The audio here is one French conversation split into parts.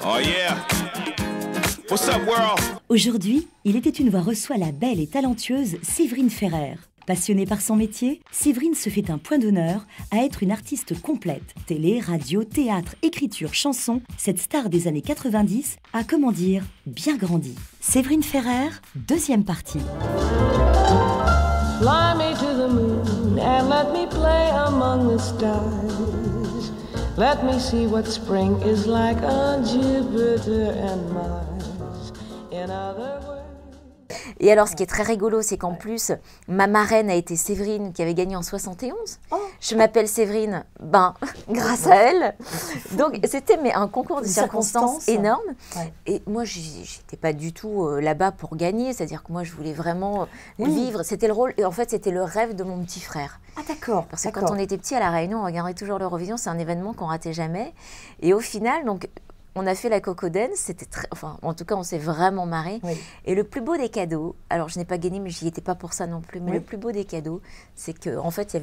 Oh yeah. What's up, world? Aujourd'hui, Il était une voix reçoit la belle et talentueuse Séverine Ferrer. Passionnée par son métier, Séverine se fait un point d'honneur à être une artiste complète. Télé, radio, théâtre, écriture, chanson, cette star des années 90 a, comment dire, bien grandi. Séverine Ferrer, deuxième partie. Fly me to the moon and let me play among the stars. Let me see what spring is like on Jupiter and Mars. In other words. Et alors, ce qui est très rigolo, c'est qu'en plus, ma marraine a été Séverine, qui avait gagné en 71. Oh. Je m'appelle Séverine, grâce à elle. Donc, c'était un concours de circonstances énorme. Ouais. Et moi, j'étais pas du tout là-bas pour gagner. C'est-à-dire que moi, je voulais vraiment vivre. C'était le rôle, et en fait, c'était le rêve de mon petit frère. Ah, d'accord. Parce que quand on était petit à La Réunion, on regardait toujours l'Eurovision. C'est un événement qu'on ratait jamais. Et au final, donc, on a fait la Coco Dance, c'était en tout cas, on s'est vraiment marré. Oui. Et le plus beau des cadeaux, alors je n'ai pas gagné, mais j'y étais pas pour ça non plus, mais le plus beau des cadeaux, c'est qu'en fait, il y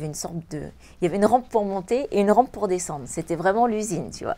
avait une rampe pour monter et une rampe pour descendre. C'était vraiment l'usine, tu vois.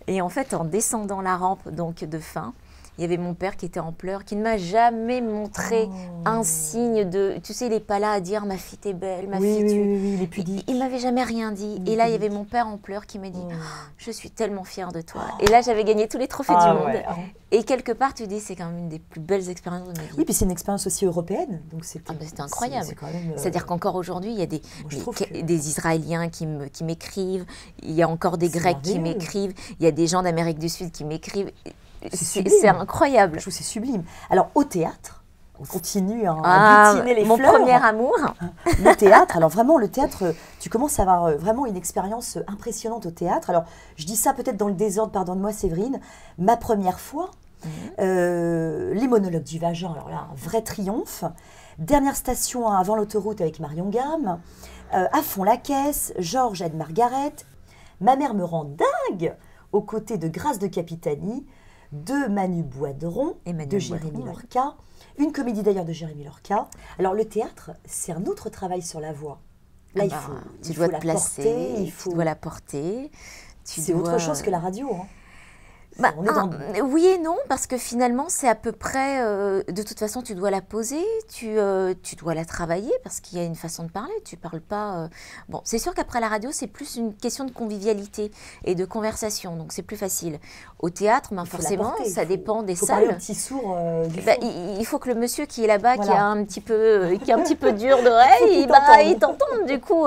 Et en fait, en descendant la rampe, donc de fin, il y avait mon père qui était en pleurs, qui ne m'a jamais montré un signe de... Tu sais, il n'est pas là à dire « ma fille, t'es belle, ma fille, tu... » il est pudique. Il ne m'avait jamais rien dit. Et là, il y avait mon père en pleurs qui m'a dit « je suis tellement fière de toi. » Et là, j'avais gagné tous les trophées du monde. Ouais. Et quelque part, tu dis, c'est quand même une des plus belles expériences de ma vie. Oui, puis c'est une expérience aussi européenne. Donc c'était incroyable. C'est-à-dire qu'encore aujourd'hui, il y a des Israéliens qui m'écrivent, il y a encore des Grecs qui m'écrivent, il y a des gens d'Amérique du Sud qui m'écrivent. C'est incroyable. Je trouve que c'est sublime. Alors, au théâtre, on continue à butiner les fleurs. Mon premier amour. Le théâtre. Alors, vraiment, le théâtre, tu commences à avoir vraiment une expérience impressionnante au théâtre. Alors, je dis ça peut-être dans le désordre, pardonne-moi, Séverine. Ma première fois, les monologues du Vagin, alors là, un vrai triomphe. Dernière station avant l'autoroute avec Marion Gamme. À fond la caisse, Georges aide Margaret. Ma mère me rend dingue aux côtés de Grâce de Capitani, de Manu Boisderon, de Jérémy Lorca, une comédie d'ailleurs de Jérémy Lorca. Alors le théâtre, c'est un autre travail sur la voix. Là, tu dois te placer, tu dois la porter. C'est autre chose que la radio. Hein. Oui et non, parce que finalement, c'est à peu près... de toute façon, tu dois la poser, tu dois la travailler, parce qu'il y a une façon de parler. Tu ne parles pas... Bon, c'est sûr qu'après la radio, c'est plus une question de convivialité et de conversation, donc c'est plus facile. Au théâtre, forcément, ça dépend des salles. Parler au petit sourd du fond. Il faut que le monsieur qui est là-bas, qui est un petit peu dur d'oreille, il t'entende. Du coup,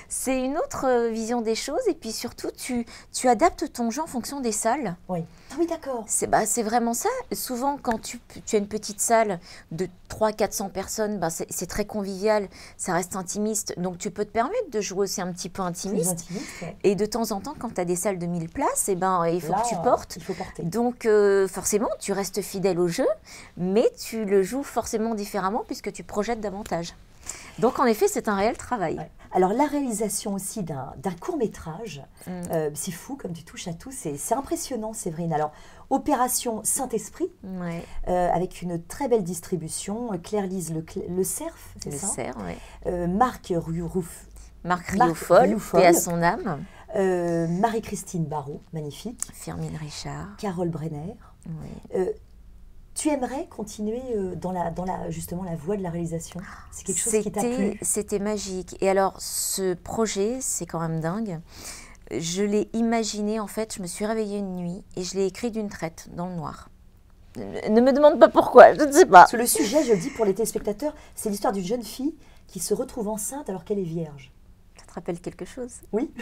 c'est une autre vision des choses. Et puis surtout, tu adaptes ton jeu en fonction des salles. Oui. Ah oui, d'accord. C'est vraiment ça. Souvent, quand tu as une petite salle de 300-400 personnes, c'est très convivial, ça reste intimiste. Donc, tu peux te permettre de jouer aussi un petit peu intimiste. Ouais. Et de temps en temps, quand tu as des salles de 1000 places, il faut que tu portes. Il faut porter. Donc, forcément, tu restes fidèle au jeu, mais tu le joues forcément différemment puisque tu projettes davantage. Donc, en effet, c'est un réel travail. Ouais. Alors, la réalisation aussi d'un court-métrage, c'est fou, comme tu touches à tout, c'est impressionnant, Séverine. Alors, Opération Saint-Esprit, avec une très belle distribution, Claire-Lise Le Cerf, c'est ça? Le Cerf, oui. Marc Rioufol, paix à son âme. Marie-Christine Barrault, magnifique. Firmin Richard. Carole Brenner. Oui. Tu aimerais continuer justement la voie de la réalisation? C'est quelque chose qui t'a plu? C'était magique. Et alors, ce projet, c'est quand même dingue. Je l'ai imaginé, en fait, je me suis réveillée une nuit et je l'ai écrit d'une traite, dans le noir. Ne me demande pas pourquoi, je ne sais pas. Sur le sujet, je le dis pour les téléspectateurs, c'est l'histoire d'une jeune fille qui se retrouve enceinte alors qu'elle est vierge. Ça te rappelle quelque chose? Oui.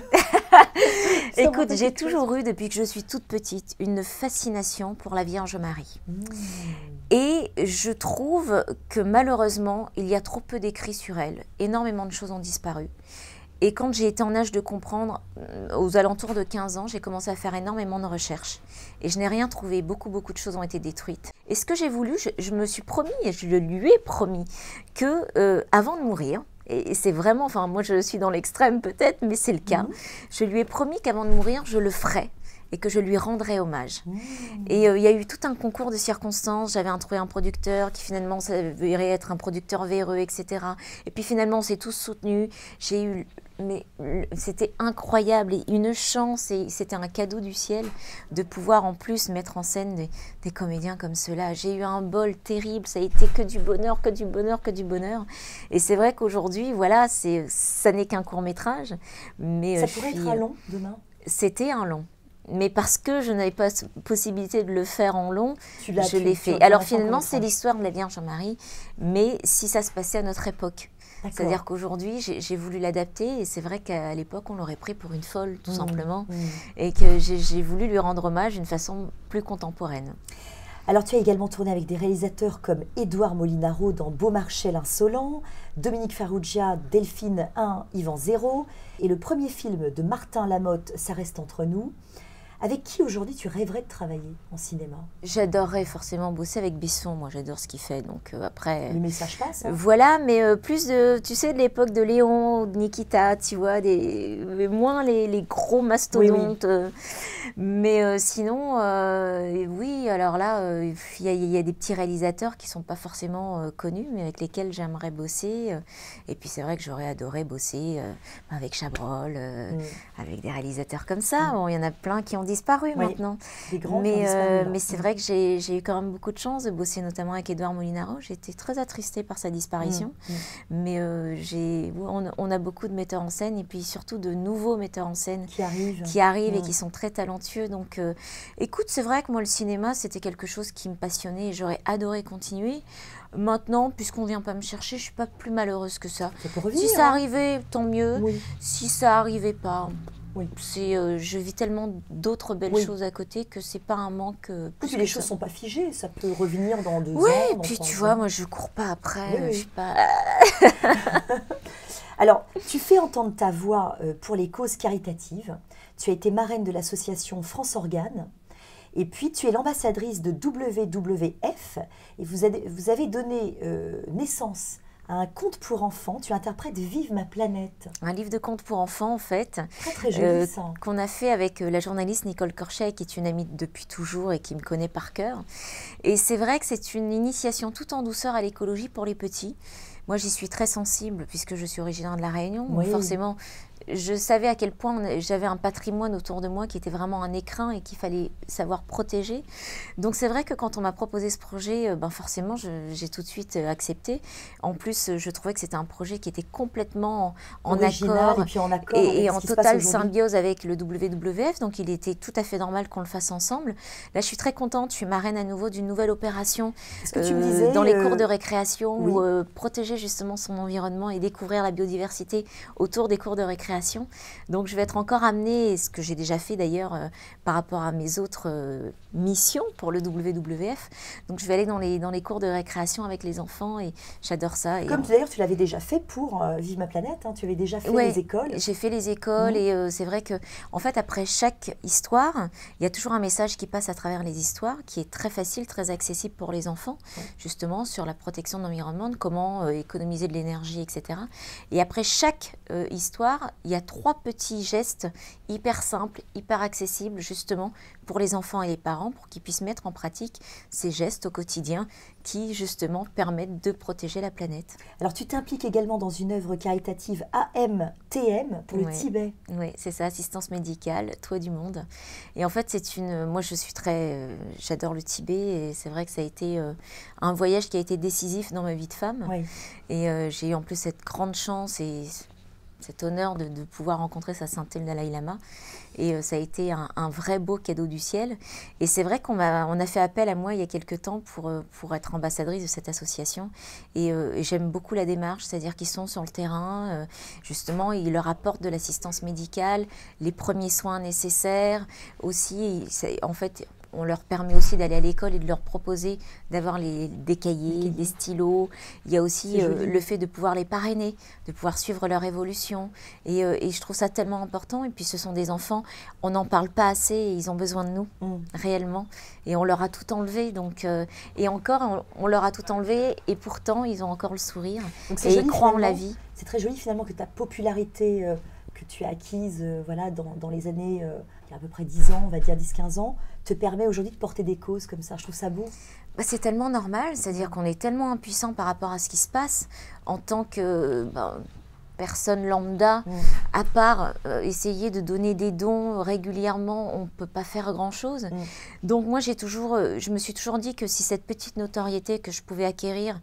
Écoute, j'ai toujours eu, depuis que je suis toute petite, une fascination pour la Vierge Marie. Et je trouve que malheureusement, il y a trop peu d'écrits sur elle. Énormément de choses ont disparu. Et quand j'ai été en âge de comprendre, aux alentours de 15 ans, j'ai commencé à faire énormément de recherches. Et je n'ai rien trouvé, beaucoup de choses ont été détruites. Et ce que j'ai voulu, je me suis promis, et je lui ai promis, que avant de mourir, et c'est vraiment, moi je suis dans l'extrême peut-être, mais c'est le cas, je lui ai promis qu'avant de mourir, je le ferais. Et que je lui rendrais hommage. Et il y a eu tout un concours de circonstances. J'avais trouvé un producteur qui finalement s'avérait être un producteur véreux, etc. Et puis finalement, on s'est tous soutenus. J'ai eu Mais c'était incroyable et une chance, et c'était un cadeau du ciel de pouvoir en plus mettre en scène des comédiens comme ceux-là. J'ai eu un bol terrible, ça a été que du bonheur, que du bonheur, que du bonheur. Et c'est vrai qu'aujourd'hui, voilà, ça n'est qu'un court-métrage. Mais ça pourrait être un long demain? C'était un long. Mais parce que je n'avais pas possibilité de le faire en long, je l'ai fait. Alors finalement, c'est l'histoire de la Vierge Marie, mais si ça se passait à notre époque. C'est-à-dire qu'aujourd'hui, j'ai voulu l'adapter et c'est vrai qu'à l'époque, on l'aurait pris pour une folle, tout simplement. Et que j'ai voulu lui rendre hommage d'une façon plus contemporaine. Alors, tu as également tourné avec des réalisateurs comme Édouard Molinaro dans Beaumarchais l'Insolent, Dominique Farrugia, Delphine 1, Yvan 0, et le premier film de Martin Lamotte, Ça reste entre nous. Avec qui aujourd'hui tu rêverais de travailler en cinéma? J'adorerais forcément bosser avec Besson, moi j'adore ce qu'il fait, donc après... Le message passe. Voilà, mais plus de, tu sais, de l'époque de Léon, de Nikita, tu vois, mais moins les gros mastodontes. Mais sinon, oui, alors là, il y a des petits réalisateurs qui ne sont pas forcément connus, mais avec lesquels j'aimerais bosser. Et puis c'est vrai que j'aurais adoré bosser avec Chabrol, avec des réalisateurs comme ça. Bon, il y en a plein qui ont disparu maintenant. Des grands mais c'est vrai que j'ai eu quand même beaucoup de chance de bosser notamment avec Édouard Molinaro. J'ai été très attristée par sa disparition. Mais on a beaucoup de metteurs en scène et puis surtout de nouveaux metteurs en scène qui arrivent et qui sont très talentueux. Donc écoute, c'est vrai que moi le cinéma c'était quelque chose qui me passionnait et j'aurais adoré continuer. Maintenant, puisqu'on ne vient pas me chercher, je ne suis pas plus malheureuse que ça. Si ça arrivait, tant mieux. Si ça n'arrivait pas... je vis tellement d'autres belles choses à côté que c'est pas un manque. Puis les choses sont pas figées, ça peut revenir dans 2 ans. Oui, et puis tu vois, moi je cours pas après. Je suis pas. Alors, tu fais entendre ta voix pour les causes caritatives. Tu as été marraine de l'association France Organes. Et puis, tu es l'ambassadrice de WWF. Et vous avez donné naissance à un conte pour enfants. Tu interprètes Vive ma planète. Un livre de contes pour enfants, en fait. Très joli, ça. Qu'on a fait avec la journaliste Nicole Corchet, qui est une amie depuis toujours et qui me connaît par cœur. Et c'est vrai que c'est une initiation tout en douceur à l'écologie pour les petits. Moi, j'y suis très sensible, puisque je suis originaire de La Réunion. Donc forcément, je savais à quel point j'avais un patrimoine autour de moi qui était vraiment un écrin et qu'il fallait savoir protéger. Donc c'est vrai que quand on m'a proposé ce projet, forcément j'ai tout de suite accepté. En plus, je trouvais que c'était un projet qui était complètement en accord et en totale symbiose avec le WWF. Donc il était tout à fait normal qu'on le fasse ensemble. Là, je suis très contente. Je suis marraine à nouveau d'une nouvelle opération dans les cours de récréation où protéger justement son environnement et découvrir la biodiversité autour des cours de récréation. Donc je vais être encore amenée, ce que j'ai déjà fait d'ailleurs par rapport à mes autres missions pour le WWF. Donc je vais aller dans les cours de récréation avec les enfants et j'adore ça. Comme d'ailleurs tu l'avais déjà fait pour Vive ma planète, tu avais déjà fait les écoles. J'ai fait les écoles et c'est vrai que en fait après chaque histoire, il y a toujours un message qui passe à travers les histoires qui est très facile, très accessible pour les enfants, justement sur la protection de l'environnement, comment économiser de l'énergie, etc. Et après chaque histoire, il y a 3 petits gestes hyper simples, hyper accessibles justement pour les enfants et les parents pour qu'ils puissent mettre en pratique ces gestes au quotidien qui justement permettent de protéger la planète. Alors tu t'impliques également dans une œuvre caritative AMTM pour le Tibet. Oui, c'est ça, assistance médicale, Toit du monde. Et en fait moi je suis j'adore le Tibet et c'est vrai que ça a été un voyage qui a été décisif dans ma vie de femme. Et j'ai eu en plus cette grande chance et cet honneur de pouvoir rencontrer sa sainteté le Dalai Lama. Et ça a été un vrai beau cadeau du ciel. Et c'est vrai qu'on a fait appel à moi il y a quelques temps pour être ambassadrice de cette association. Et j'aime beaucoup la démarche, c'est-à-dire qu'ils sont sur le terrain. Justement, ils leur apportent de l'assistance médicale, les premiers soins nécessaires. Aussi, en fait, on leur permet aussi d'aller à l'école et de leur proposer d'avoir des cahiers, des stylos. Il y a aussi le fait de pouvoir les parrainer, de pouvoir suivre leur évolution. Et je trouve ça tellement important. Et puis ce sont des enfants, on n'en parle pas assez et ils ont besoin de nous, réellement. Et on leur a tout enlevé. Donc, et encore, on leur a tout enlevé et pourtant, ils ont encore le sourire. Donc, et ils croient en la vie. C'est très joli finalement que ta popularité que tu as acquise dans les années, il y a à peu près 10 ans, on va dire 10-15 ans, te permet aujourd'hui de porter des causes comme ça. Je trouve ça beau. C'est tellement normal, c'est-à-dire qu'on est tellement impuissant par rapport à ce qui se passe en tant que personne lambda, à part essayer de donner des dons régulièrement, on ne peut pas faire grand-chose. Donc moi, je me suis toujours dit que si cette petite notoriété que je pouvais acquérir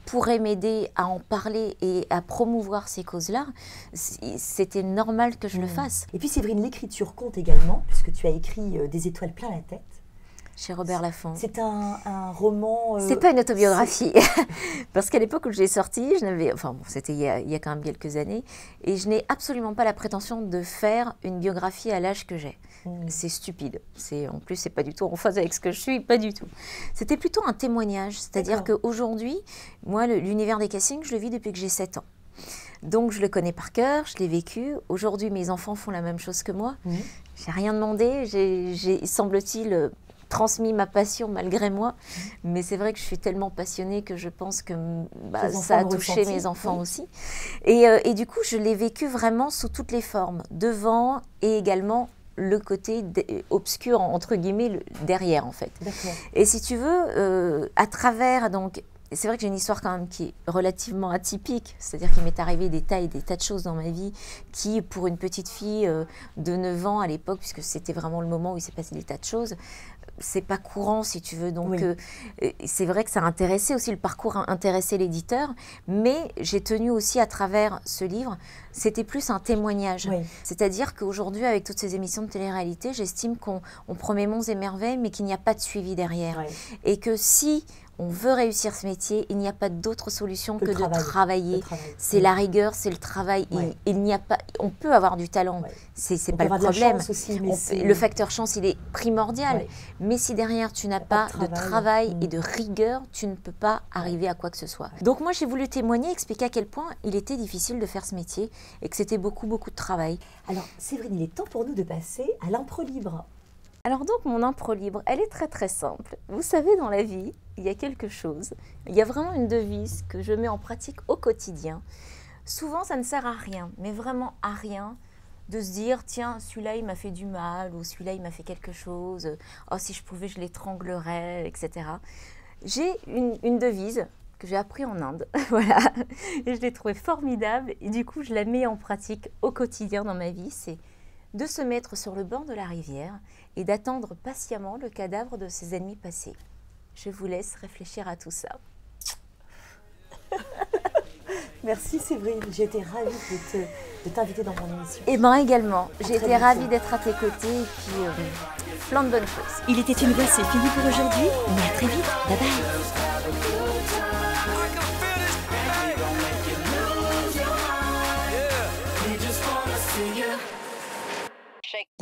pourrait m'aider à en parler et à promouvoir ces causes-là, c'était normal que je le fasse. Et puis Séverine, l'écriture compte également, puisque tu as écrit Des étoiles plein la tête. Chez Robert Laffont. C'est un roman... C'est pas une autobiographie, parce qu'à l'époque où je l'ai sorti, c'était il y a quand même quelques années, et je n'ai absolument pas la prétention de faire une biographie à l'âge que j'ai. C'est stupide. En plus, c'est pas du tout en phase avec ce que je suis, pas du tout. C'était plutôt un témoignage, c'est-à-dire qu'aujourd'hui, moi, l'univers des castings, je le vis depuis que j'ai 7 ans. Donc, je le connais par cœur, je l'ai vécu. Aujourd'hui, mes enfants font la même chose que moi. J'ai rien demandé, j'ai semble-t-il... transmis ma passion malgré moi, mais c'est vrai que je suis tellement passionnée que je pense que ça a touché mes enfants aussi. Et du coup, je l'ai vécu vraiment sous toutes les formes, devant et également le côté obscur, entre guillemets, derrière en fait. Et si tu veux, à travers donc... C'est vrai que j'ai une histoire quand même qui est relativement atypique, c'est-à-dire qu'il m'est arrivé des tas de choses dans ma vie qui, pour une petite fille de 9 ans à l'époque, puisque c'était vraiment le moment où il s'est passé des tas de choses, c'est pas courant si tu veux, donc c'est vrai que ça a intéressé aussi, le parcours a intéressé l'éditeur, mais j'ai tenu aussi à travers ce livre, c'était plus un témoignage, c'est-à-dire qu'aujourd'hui avec toutes ces émissions de télé-réalité, j'estime qu'on promet monts et merveilles mais qu'il n'y a pas de suivi derrière, et que si on veut réussir ce métier, il n'y a pas d'autre solution que de travailler. C'est la rigueur, c'est le travail. Il n'y a pas, on peut avoir du talent, c'est pas le problème. Aussi, le facteur chance, il est primordial. Mais si derrière tu n'as pas de travail et de rigueur, tu ne peux pas arriver à quoi que ce soit. Donc moi j'ai voulu témoigner, expliquer à quel point il était difficile de faire ce métier et que c'était beaucoup de travail. Alors Séverine, il est temps pour nous de passer à l'impro libre. Alors donc mon impro libre, elle est très simple. Vous savez, dans la vie, il y a quelque chose, il y a vraiment une devise que je mets en pratique au quotidien. Souvent ça ne sert à rien, mais vraiment à rien, de se dire tiens, celui-là il m'a fait du mal, ou celui-là il m'a fait quelque chose, oh si je pouvais je l'étranglerais, etc. J'ai une devise que j'ai appris en Inde, voilà, et je l'ai trouvée formidable, et du coup je la mets en pratique au quotidien dans ma vie, c'est de se mettre sur le bord de la rivière et d'attendre patiemment le cadavre de ses ennemis passés. Je vous laisse réfléchir à tout ça. Merci Séverine, j'ai été ravie de t'inviter dans mon émission. Et moi également, j'ai été ravie d'être à tes côtés et puis plein de bonnes choses. Il était une voix, c'est fini pour aujourd'hui, mais à très vite, bye bye.